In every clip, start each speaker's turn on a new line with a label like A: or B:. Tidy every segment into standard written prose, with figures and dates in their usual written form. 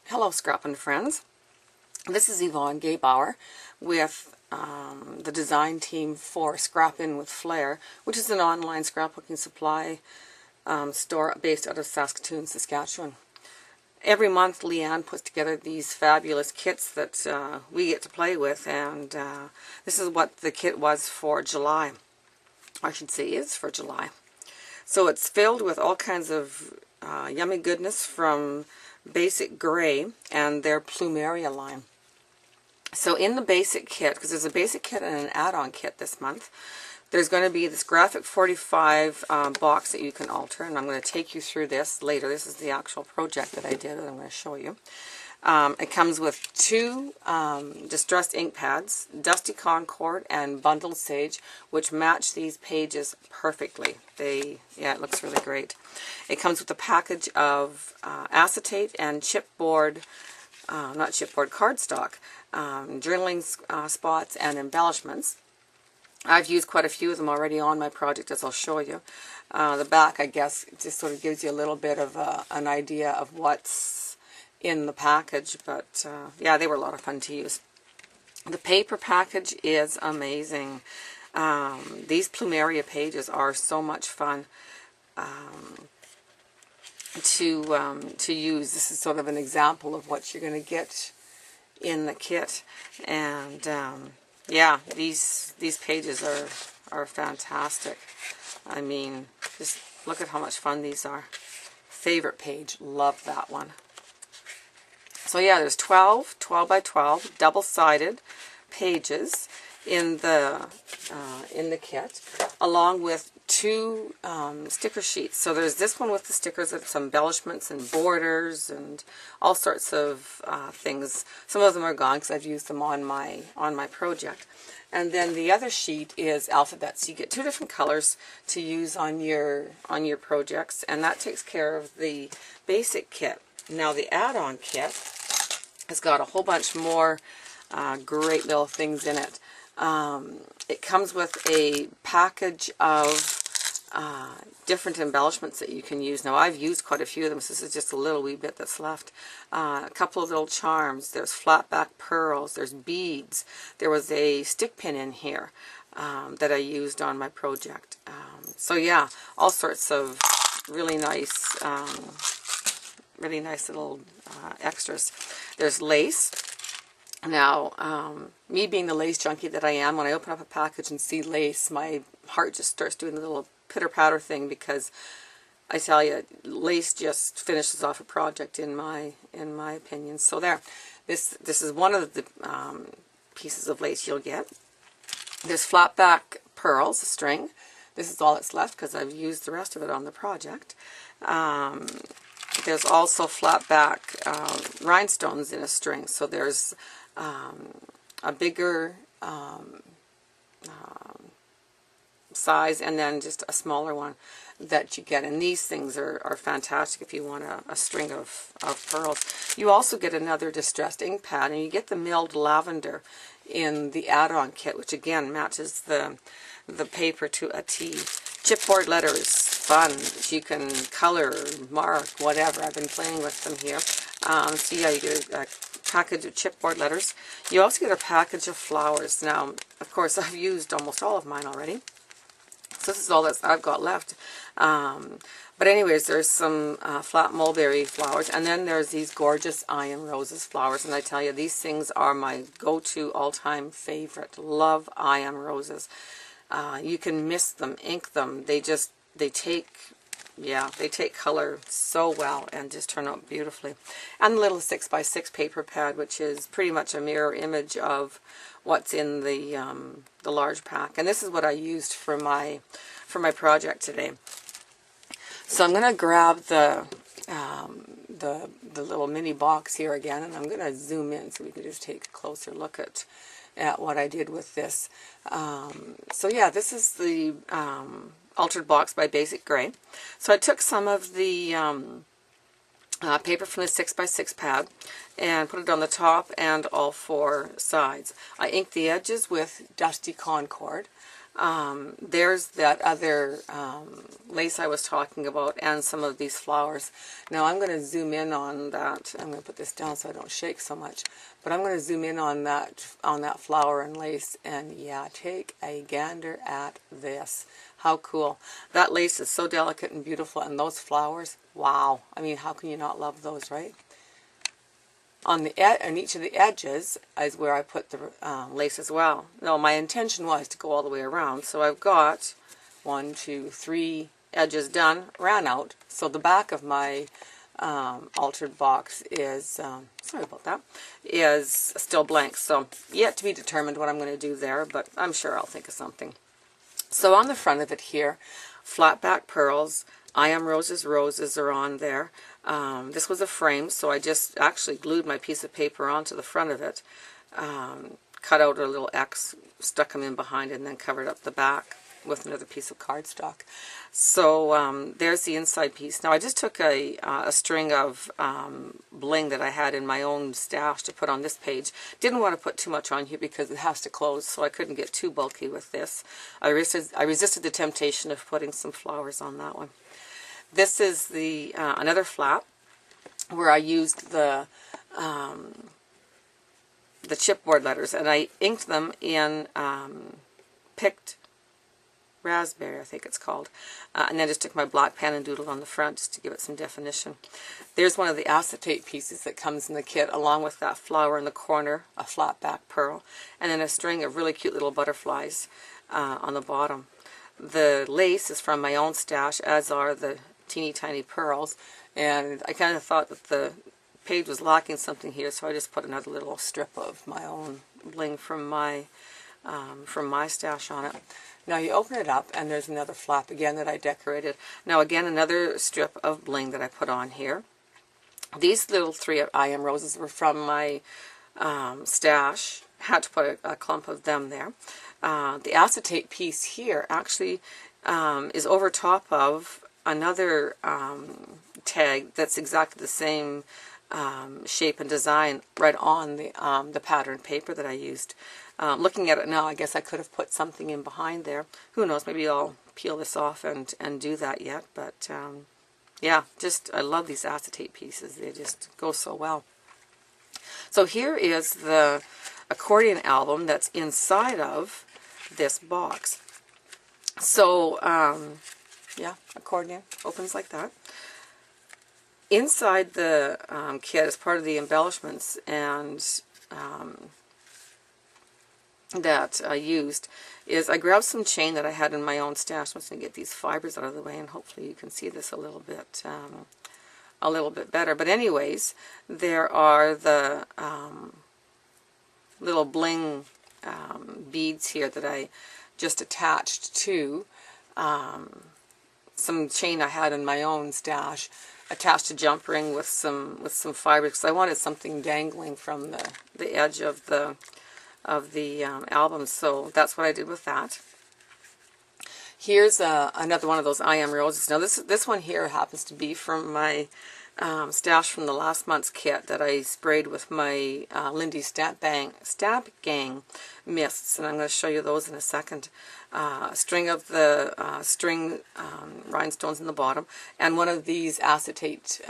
A: Hello, scrapping friends. This is Yvonne Gaybauer with the design team for Scrap In with Flair, which is an online scrapbooking supply store based out of Saskatoon, Saskatchewan. Every month, Leanne puts together these fabulous kits that we get to play with, and this is what the kit was for July. I should say is for July. So it's filled with all kinds of yummy goodness from Basic Gray and their Plumeria line. So in the basic kit, because there's a basic kit and an add-on kit this month, there's going to be this graphic 45 box that you can alter, and I'm going to take you through this later. This is the actual project that I did that I'm going to show you. It comes with two distressed ink pads, Dusty Concord and Bundled Sage, which match these pages perfectly. Yeah, it looks really great. It comes with a package of acetate and chipboard, not chipboard, cardstock, journaling spots and embellishments. I've used quite a few of them already on my project, as I'll show you. The back, I guess, just sort of gives you a little bit of an idea of what's in the package, but yeah, they were a lot of fun to use. The paper package is amazing. These Plumeria pages are so much fun to use. This is sort of an example of what you're going to get in the kit, and yeah, these pages are fantastic. I mean, just look at how much fun these are. Favorite page, love that one. So yeah, there's 12 by 12 double-sided pages in the kit, along with two sticker sheets. So there's this one with the stickers of some embellishments and borders and all sorts of things. Some of them are gone because I've used them on my project. And then the other sheet is alphabets. You get two different colors to use on your projects, and that takes care of the basic kit. Now the add-on kit has got a whole bunch more great little things in it. It comes with a package of different embellishments that you can use. Now I've used quite a few of them, so this is just a little wee bit that's left. A couple of little charms, there's flat back pearls, there's beads. There was a stick pin in here that I used on my project. So yeah, all sorts of really nice little extras. There's lace. Now, me being the lace junkie that I am, when I open up a package and see lace, my heart just starts doing a little pitter-patter thing, because I tell you, lace just finishes off a project in my opinion. So there, this is one of the pieces of lace you'll get. There's flat back pearls, a string. This is all that's left because I've used the rest of it on the project. There's also flat back rhinestones in a string. So there's a bigger size and then just a smaller one that you get. And these things are fantastic if you want a string of pearls. You also get another distressed ink pad, and you get the milled lavender in the add-on kit, which again matches the paper to a T. Chipboard letters, fun. You can color, mark, whatever. I've been playing with them here. So yeah, you get a package of chipboard letters. You also get a package of flowers. Now, of course, I've used almost all of mine already, so this is all that I've got left. But anyways, there's some flat mulberry flowers, and then there's these gorgeous Iron Roses flowers, and I tell you, these things are my go-to all-time favorite. Love Iron Roses. You can mist them, ink them. They take color so well and just turn out beautifully. And the little 6x6 paper pad, which is pretty much a mirror image of what's in the large pack. And this is what I used for my project today. So I'm going to grab the little mini box here again, and I'm going to zoom in so we can just take a closer look at what I did with this. So yeah, this is the altered box by Basic Gray. So I took some of the paper from the 6x6 pad and put it on the top and all four sides. I inked the edges with Dusty Concord. There's that other lace I was talking about, and some of these flowers. Now I'm going to zoom in on that. I'm going to put this down so I don't shake so much. But I'm going to zoom in on that flower and lace, and yeah, take a gander at this. How cool. That lace is so delicate and beautiful, and those flowers, wow. I mean, how can you not love those, right? On each of the edges is where I put the lace as well. Now, my intention was to go all the way around, so I've got 1, 2, 3 edges done, ran out. So the back of my altered box is, sorry about that, is still blank. So yet to be determined what I'm going to do there, but I'm sure I'll think of something. So on the front of it here, flat back pearls, I Am Roses Roses are on there. This was a frame, so I just actually glued my piece of paper onto the front of it, cut out a little X, stuck them in behind it, and then covered up the back with another piece of cardstock. So there's the inside piece. Now I just took a string of bling that I had in my own stash to put on this page. Didn't want to put too much on here because it has to close, so I couldn't get too bulky with this. I resisted the temptation of putting some flowers on that one. This is the another flap where I used the chipboard letters, and I inked them in picked raspberry, I think it's called, and then just took my black pen and doodled on the front just to give it some definition. There's one of the acetate pieces that comes in the kit, along with that flower in the corner, a flat back pearl, and then a string of really cute little butterflies on the bottom. The lace is from my own stash, as are the teeny tiny pearls, and I kind of thought that the page was lacking something here, so I just put another little strip of my own bling from my stash on it. Now you open it up, and there's another flap again that I decorated. Now again, another strip of bling that I put on here. These little 3 I Am Roses were from my stash. Had to put a clump of them there. The acetate piece here actually is over top of another tag that's exactly the same shape and design right on the pattern paper that I used. Looking at it now, I guess I could have put something in behind there. Who knows, maybe I'll peel this off and do that yet. But yeah, I love these acetate pieces. They just go so well. So here is the accordion album that's inside of this box. So yeah, accordion opens like that. Inside the kit, as part of the embellishments and that I used, is I grabbed some chain that I had in my own stash. I'm just going to get these fibers out of the way, and hopefully you can see this a little bit better. But anyways, there are the little bling beads here that I just attached to some chain I had in my own stash, attached a jump ring with some fibers, because I wanted something dangling from the edge of the album. So that's what I did with that. Here's another one of those I Am Roses. Now this one here happens to be from my stash from the last month's kit that I sprayed with my Lindy Stamp Gang mists, and I'm going to show you those in a second. String of the rhinestones in the bottom, and one of these acetate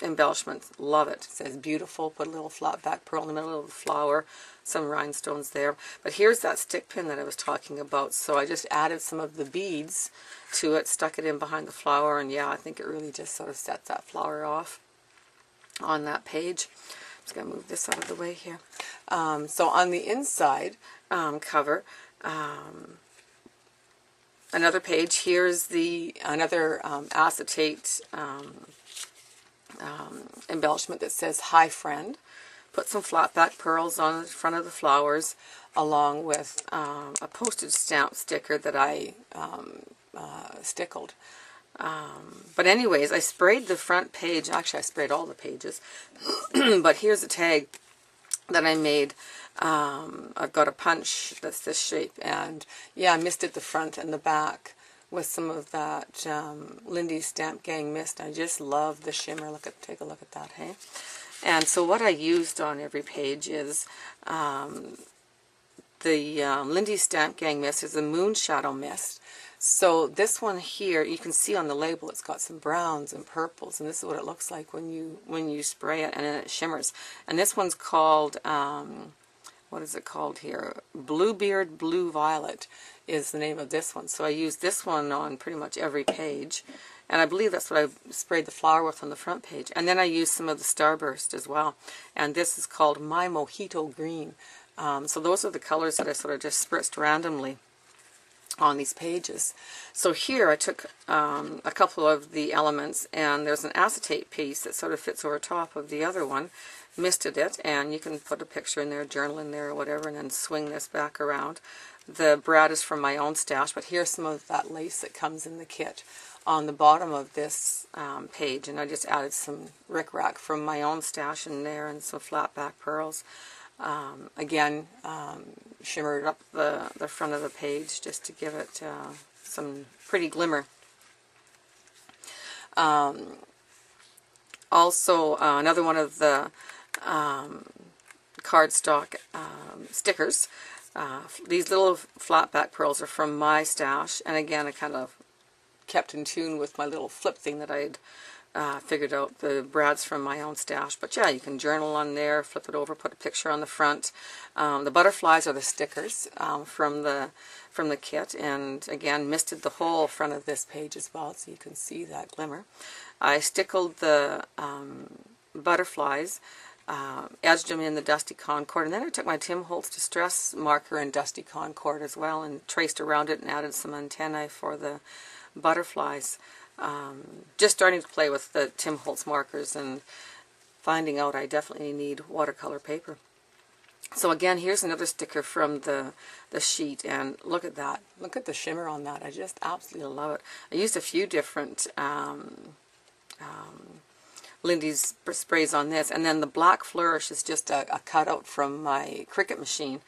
A: embellishments. Love it. It says beautiful. Put a little flat back pearl in the middle of the flower, some rhinestones there. But here's that stick pin that I was talking about. So I just added some of the beads to it, stuck it in behind the flower, and yeah, I think it really just sort of sets that flower off on that page. I'm just going to move this out of the way here. So on the inside cover, another page. Here's another acetate embellishment that says "Hi Friend." Put some flat back pearls on the front of the flowers, along with a postage stamp sticker that I stickled. But anyways, I sprayed the front page. Actually, I sprayed all the pages. But here's a tag that I made. I've got a punch that's this shape, and yeah, I misted the front and the back with some of that Lindy Stamp Gang mist. I just love the shimmer. Take a look at that, hey? And so what I used on every page is the Lindy Stamp Gang mist is a Moon Shadow mist. So this one here, you can see on the label, it's got some browns and purples, and this is what it looks like when you spray it, and then it shimmers. And this one's called, what is it called here? Bluebeard Blue Violet is the name of this one. So I use this one on pretty much every page. And I believe that's what I sprayed the flower with on the front page. And then I used some of the Starburst as well. And this is called My Mojito Green. So those are the colors that I sort of just spritzed randomly on these pages. So here I took a couple of the elements, and there's an acetate piece that sort of fits over top of the other one. Misted it, and you can put a picture in there, journal in there, or whatever, and then swing this back around. The brad is from my own stash, but here's some of that lace that comes in the kit on the bottom of this page, and I just added some rickrack from my own stash in there and some flat back pearls. Again, shimmered up the front of the page just to give it some pretty glimmer. Also, another one of the cardstock stickers. These little flat back pearls are from my stash, and again, I kind of kept in tune with my little flip thing that I had figured out. The brads from my own stash, but yeah, you can journal on there, flip it over, put a picture on the front. The butterflies are the stickers from the kit, and again, misted the whole front of this page as well, so you can see that glimmer. I stickled the butterflies, edged them in the Dusty Concord, and then I took my Tim Holtz Distress marker in Dusty Concord as well and traced around it and added some antennae for the butterflies. Just starting to play with the Tim Holtz markers and finding out I definitely need watercolor paper. So again, here's another sticker from the sheet, and look at that. Look at the shimmer on that. I just absolutely love it. I used a few different Lindy's sprays on this, and then the Black Flourish is just a cutout from my Cricut machine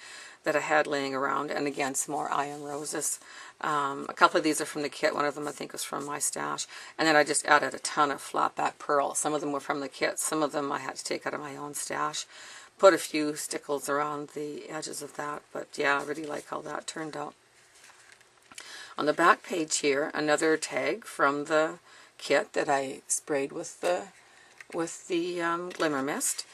A: that I had laying around, and again, some more Iron Roses. A couple of these are from the kit. One of them I think was from my stash. And then I just added a ton of flat back pearl. Some of them were from the kit. Some of them I had to take out of my own stash. Put a few stickles around the edges of that. But yeah, I really like how that turned out. On the back page here, another tag from the kit that I sprayed with the Glimmer Mist.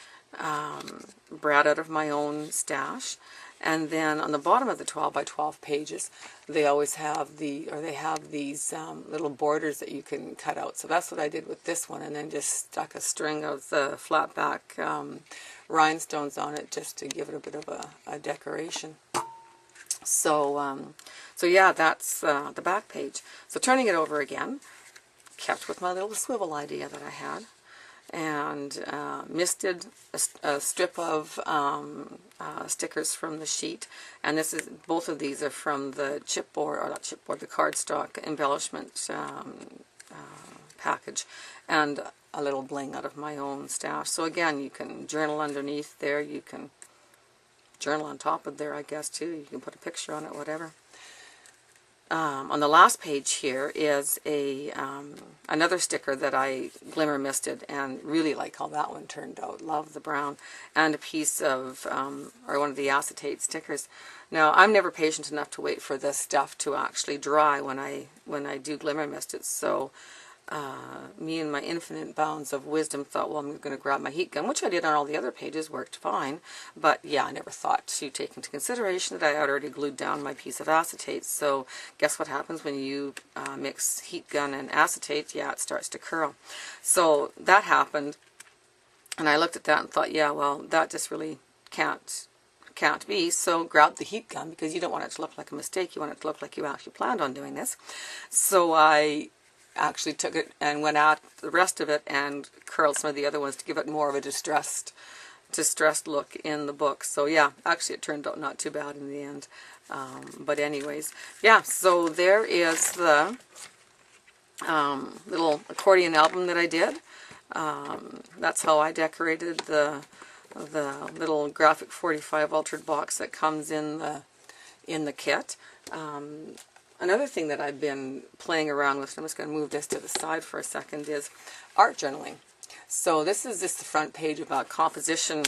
A: Brad out of my own stash. And then on the bottom of the 12 by 12 pages, they always have these little borders that you can cut out. So that's what I did with this one, and then just stuck a string of the flat back rhinestones on it just to give it a bit of a decoration. So, so yeah, that's the back page. So turning it over again, kept with my little swivel idea that I had, and misted a strip of stickers from the sheet, and both of these are from the chipboard, or not chipboard, the cardstock embellishment package, and a little bling out of my own stash. So again, you can journal underneath there, you can journal on top of there, I guess, too. You can put a picture on it, whatever. On the last page here is another sticker that I glimmer misted, and really like how that one turned out. Love the brown, and a piece of or one of the acetate stickers. Now, I'm never patient enough to wait for this stuff to actually dry when I do glimmer mist it. So me and my infinite bounds of wisdom thought, well, I'm going to grab my heat gun, which I did on all the other pages, worked fine. But yeah, I never thought to take into consideration that I had already glued down my piece of acetate. So guess what happens when you mix heat gun and acetate? Yeah, it starts to curl. So that happened, and I looked at that and thought, yeah, well, that just really can't be. So grabbed the heat gun, because you don't want it to look like a mistake. You want it to look like you actually planned on doing this. So I actually took it and went out the rest of it and curled some of the other ones to give it more of a distressed look in the book. So yeah, actually it turned out not too bad in the end. But anyways, yeah, so there is the little accordion album that I did. That's how I decorated the little Graphic 45 altered box that comes in the kit. Another thing that I've been playing around with, and I'm just going to move this to the side for a second, is art journaling. So this is just the front page of a composition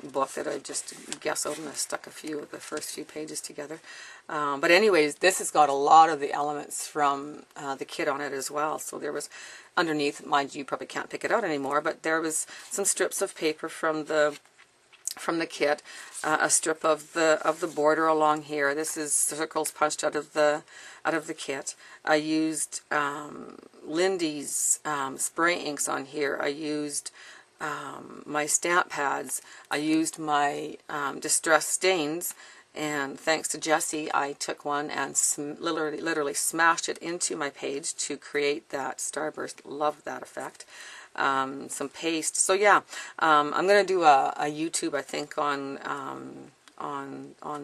A: book that I just guessoed, and I stuck a few of the first few pages together. But anyways, this has got a lot of the elements from the kit on it as well. So there was underneath, mind you probably can't pick it out anymore, but there was some strips of paper from the kit, a strip of the border along here. This is circles punched out of the kit. I used Lindy's spray inks on here. I used my stamp pads. I used my distress stains, and thanks to Jessie, I took one and literally smashed it into my page to create that starburst. Love that effect. Some paste. So yeah, I'm going to do a YouTube, I think, on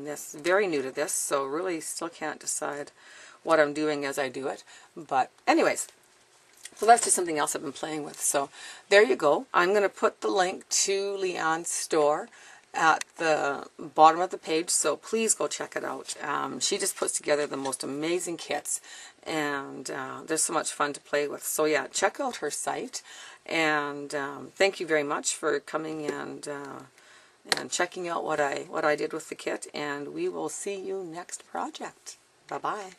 A: this. Very new to this, so really still can't decide what I'm doing as I do it. But anyways, so that's just something else I've been playing with. So there you go. I'm going to put the link to Leanne's store at the bottom of the page, so please go check it out. She just puts together the most amazing kits, and they're so much fun to play with. So yeah, check out her site, and thank you very much for coming and checking out what I did with the kit, and we will see you next project. Bye-bye.